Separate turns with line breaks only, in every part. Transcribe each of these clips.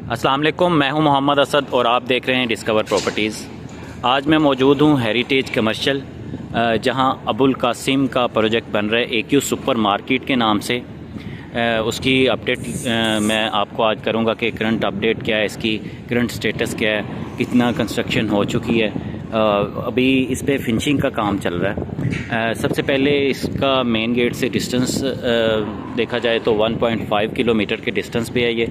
अस्सलाम वालेकुम, मैं हूं मोहम्मद असद और आप देख रहे हैं डिस्कवर प्रॉपर्टीज़। आज मैं मौजूद हूं हेरिटेज कमर्शियल, जहां अबुल कासिम का प्रोजेक्ट बन रहा है AQ सुपर मार्केट के नाम से। उसकी अपडेट मैं आपको आज करूंगा कि करंट अपडेट क्या है, इसकी करंट स्टेटस क्या है, कितना कंस्ट्रक्शन हो चुकी है। अभी इस पे फिनिशिंग का काम चल रहा है। सबसे पहले इसका मेन गेट से डिस्टेंस देखा जाए तो 1.5 किलोमीटर के डिस्टेंस पे है ये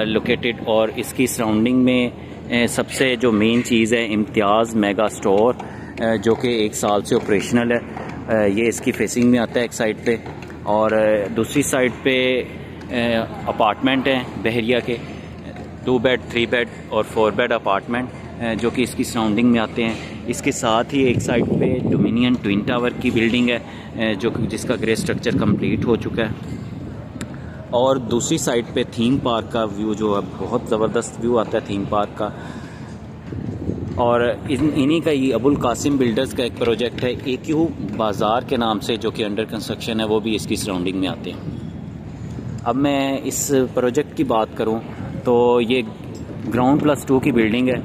लोकेटेड। और इसकी सराउंडिंग में सबसे जो मेन चीज़ है इम्तियाज़ मेगा स्टोर, जो कि 1 साल से ऑपरेशनल है। ये इसकी फेसिंग में आता है एक साइड पे, और दूसरी साइड पे अपार्टमेंट हैं बहरिया के 2 बेड 3 बेड और 4 बेड अपार्टमेंट, जो कि इसकी सराउंडिंग में आते हैं। इसके साथ ही एक साइड पे डोमिनियन ट्विन टावर की बिल्डिंग है, जिसका ग्रे स्ट्रक्चर कंप्लीट हो चुका है। और दूसरी साइड पे थीम पार्क का व्यू जो है, बहुत ज़बरदस्त व्यू आता है थीम पार्क का। और इन्हीं का ही अबुल कासिम बिल्डर्स का एक प्रोजेक्ट है AQ बाज़ार के नाम से, जो कि अंडर कंस्ट्रक्शन है, वो भी इसकी सराउंडिंग में आते हैं। अब मैं इस प्रोजेक्ट की बात करूं तो ये ग्राउंड +2 की बिल्डिंग है।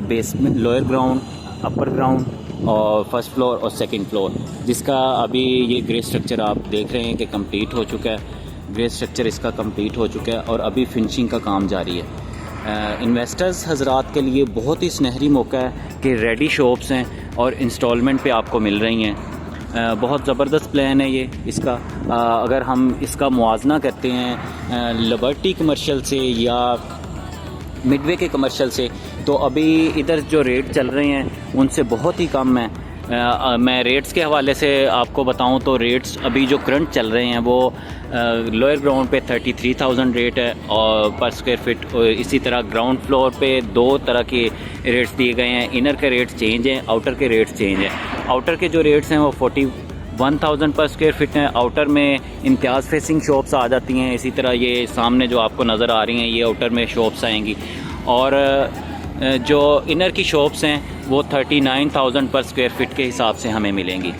Basement, lower ground, upper ground और फर्स्ट फ्लोर और सेकंड फ्लोर, जिसका अभी ये ग्रे स्ट्रक्चर आप देख रहे हैं कि कंप्लीट हो चुका है। ग्रे स्ट्रक्चर इसका कंप्लीट हो चुका है और अभी फिनिशिंग का काम जारी है। इन्वेस्टर्स हजरात के लिए बहुत ही सुनहरी मौका है कि रेडी शॉप्स हैं और इंस्टॉलमेंट पे आपको मिल रही हैं। बहुत ज़बरदस्त प्लान है ये इसका। अगर हम इसका मुआवजना करते हैं लिबर्टी कमर्शियल से या मिडवे के कमर्शियल से, तो अभी इधर जो रेट चल रहे हैं उनसे बहुत ही कम है। मैं रेट्स के हवाले से आपको बताऊं तो रेट्स अभी जो करंट चल रहे हैं वो लोअर ग्राउंड पे 33,000 रेट है और पर स्क्वायर फिट। इसी तरह ग्राउंड फ्लोर पे 2 तरह के रेट्स दिए गए हैं। इनर के रेट्स चेंज हैं, आउटर के रेट्स चेंज हैं। आउटर के जो रेट्स हैं वो 41,000 पर स्क्वायर फिट हैं। आउटर में इम्तियाज़ फेसिंग शॉप्स आ जाती हैं। इसी तरह ये सामने जो आपको नज़र आ रही हैं ये आउटर में शॉप्स आएंगी, और जो इनर की शॉप्स हैं वो 39,000 पर स्क्वायर फिट के हिसाब से हमें मिलेंगी।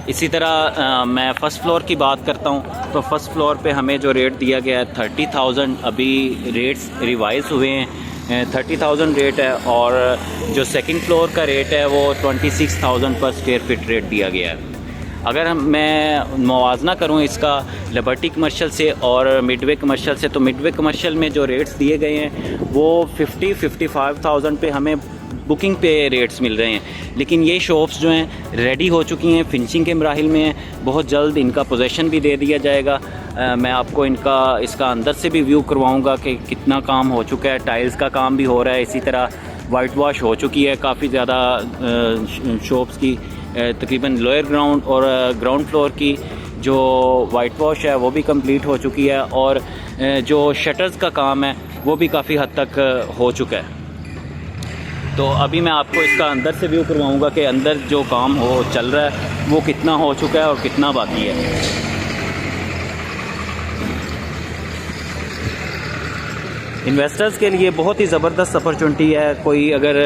इसी तरह मैं फ़र्स्ट फ्लोर की बात करता हूँ तो फ़र्स्ट फ्लोर पे हमें जो रेट दिया गया है 30,000, अभी रेट्स रिवाइज़ हुए हैं, 30,000 रेट है। और जो सेकंड फ्लोर का रेट है वो 26,000 पर स्क्वायर फिट रेट दिया गया है। अगर मैं मुवाजना करूं इसका लिबर्टी कमर्शियल से और मिडवे कमर्शियल से, तो मिडवे कमर्शियल में जो रेट्स दिए गए हैं वो 55,000 पे हमें बुकिंग पे रेट्स मिल रहे हैं। लेकिन ये शॉप्स जो हैं रेडी हो चुकी हैं, फिनिशिंग के मराहिल में हैं। बहुत जल्द इनका पोजेसन भी दे दिया जाएगा। मैं आपको इसका अंदर से भी व्यू करवाऊँगा कि कितना काम हो चुका है। टाइल्स का काम भी हो रहा है। इसी तरह वाइट वॉश हो चुकी है काफ़ी ज़्यादा शॉप्स की। तकरीबन लोअर ग्राउंड और ग्राउंड फ्लोर की जो वाइट वॉश है वो भी कंप्लीट हो चुकी है, और जो शटर्स का काम है वो भी काफ़ी हद तक हो चुका है। तो अभी मैं आपको इसका अंदर से व्यू करवाऊंगा कि अंदर जो काम चल रहा है वो कितना हो चुका है और कितना बाकी है। इन्वेस्टर्स के लिए बहुत ही ज़बरदस्त अपॉर्चुनिटी है। कोई अगर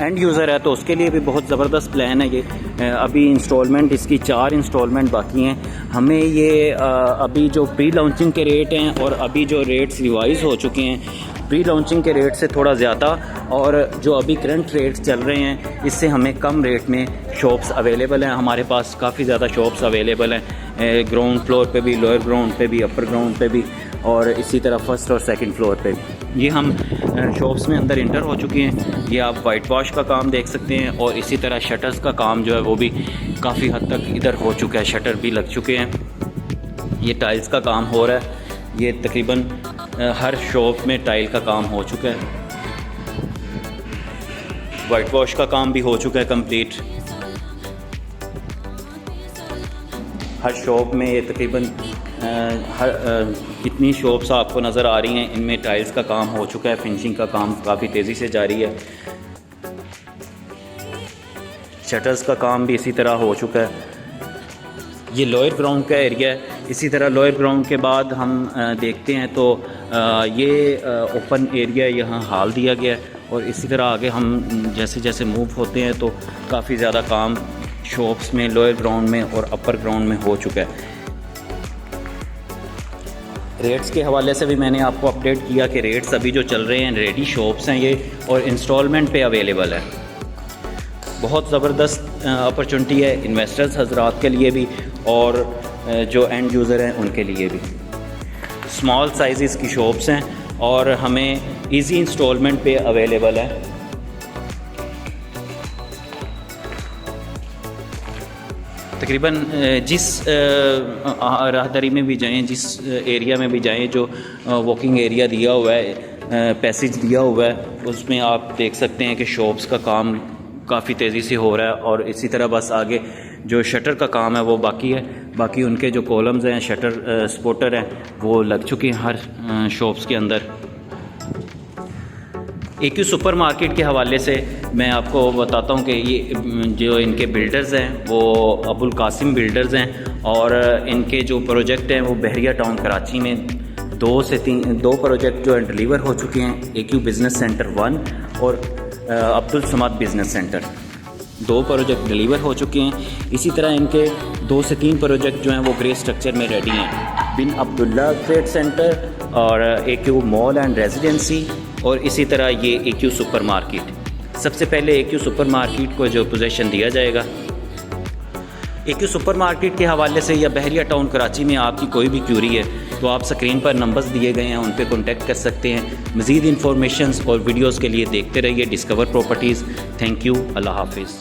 एंड यूज़र है तो उसके लिए भी बहुत ज़बरदस्त प्लान है ये। अभी इंस्टॉलमेंट इसकी 4 इंस्टॉलमेंट बाकी हैं। हमें ये अभी जो प्री लॉन्चिंग के रेट हैं और अभी जो रेट्स रिवाइज़ हो चुके हैं प्री लॉन्चिंग के रेट से थोड़ा ज़्यादा, और जो अभी करंट रेट्स चल रहे हैं इससे हमें कम रेट में शॉप्स अवेलेबल हैं। हमारे पास काफ़ी ज़्यादा शॉप्स अवेलेबल हैं, ग्राउंड फ्लोर पे भी, लोअर ग्राउंड पे भी, अपर ग्राउंड पे भी, और इसी तरह फर्स्ट और सेकंड फ्लोर पे। ये हम शॉप्स में अंदर इंटर हो चुके हैं। ये आप वाइट वॉश का काम देख सकते हैं, और इसी तरह शटर्स का काम जो है वो भी काफ़ी हद तक इधर हो चुका है। शटर भी लग चुके हैं। ये टाइल्स का काम हो रहा है। ये तकरीबन हर शॉप में टाइल का काम हो चुका है। वाइट वॉश का काम भी हो चुका है कंप्लीट। हर शॉप में ये तकरीबन कितनी शॉप्स आपको नज़र आ रही हैं इनमें टाइल्स का काम हो चुका है। फिनिशिंग का काम काफ़ी तेज़ी से जारी है। शटर्स का काम भी इसी तरह हो चुका है। ये लोअर ग्राउंड का एरिया है। इसी तरह लोअर ग्राउंड के बाद हम देखते हैं तो ये ओपन एरिया यहाँ हाल दिया गया है, और इसी तरह आगे हम जैसे जैसे मूव होते हैं तो काफ़ी ज़्यादा काम शॉप्स में लोअर ग्राउंड में और अपर ग्राउंड में हो चुका है। रेट्स के हवाले से भी मैंने आपको अपडेट किया कि रेट्स अभी जो चल रहे हैं, रेडी शॉप्स हैं ये, और इंस्टॉलमेंट पे अवेलेबल है। बहुत ज़बरदस्त अपॉर्चुनिटी है इन्वेस्टर्स हजरात के लिए भी और जो एंड यूज़र हैं उनके लिए भी। स्मॉल साइज़ की शॉप्स हैं और हमें इजी इंस्टॉलमेंट पे अवेलेबल है। तकरीबन जिस राहदारी में भी जाएं, जिस एरिया में भी जाएं, जो वॉकिंग एरिया दिया हुआ है, पैसेज दिया हुआ है, उसमें आप देख सकते हैं कि शॉप्स का काम काफ़ी तेज़ी से हो रहा है। और इसी तरह बस आगे जो शटर का काम है वो बाकी है। बाकी उनके जो कॉलम्स हैं, शटर स्पॉटर हैं, वो लग चुके हैं हर शॉप्स के अंदर। AQ सुपर मार्केट के हवाले से मैं आपको बताता हूँ कि ये जो इनके बिल्डर्स हैं वो अबुल कासिम बिल्डर्स हैं और इनके जो प्रोजेक्ट हैं वो बहरिया टाउन कराची में 2 प्रोजेक्ट जो हैं डिलीवर हो चुके हैं। AQ बिज़नेस सेंटर 1 और अब्दुल समाद बिज़नेस सेंटर 2 प्रोजेक्ट डिलीवर हो चुके हैं। इसी तरह इनके 2 से 3 प्रोजेक्ट जो हैं वो ग्रे स्ट्रक्चर में रेडी हैं। बिन अब्दुल्ला ट्रेड सेंटर और AQ मॉल एंड रेजिडेंसी और इसी तरह ये AQ सुपर मार्केट। सबसे पहले AQ सुपर मार्केट को जो पोजीशन दिया जाएगा, AQ सुपर मार्केट के हवाले से या बहरिया टाउन कराची में आपकी कोई भी क्यूरी है तो आप स्क्रीन पर नंबर्स दिए गए हैं, उन पर कॉन्टैक्ट कर सकते हैं। मज़ीद इन्फॉर्मेशंस और वीडियोज़ के लिए देखते रहिए डिस्कवर प्रॉपर्टीज़। Thank you. अल्लाह हाफिज़।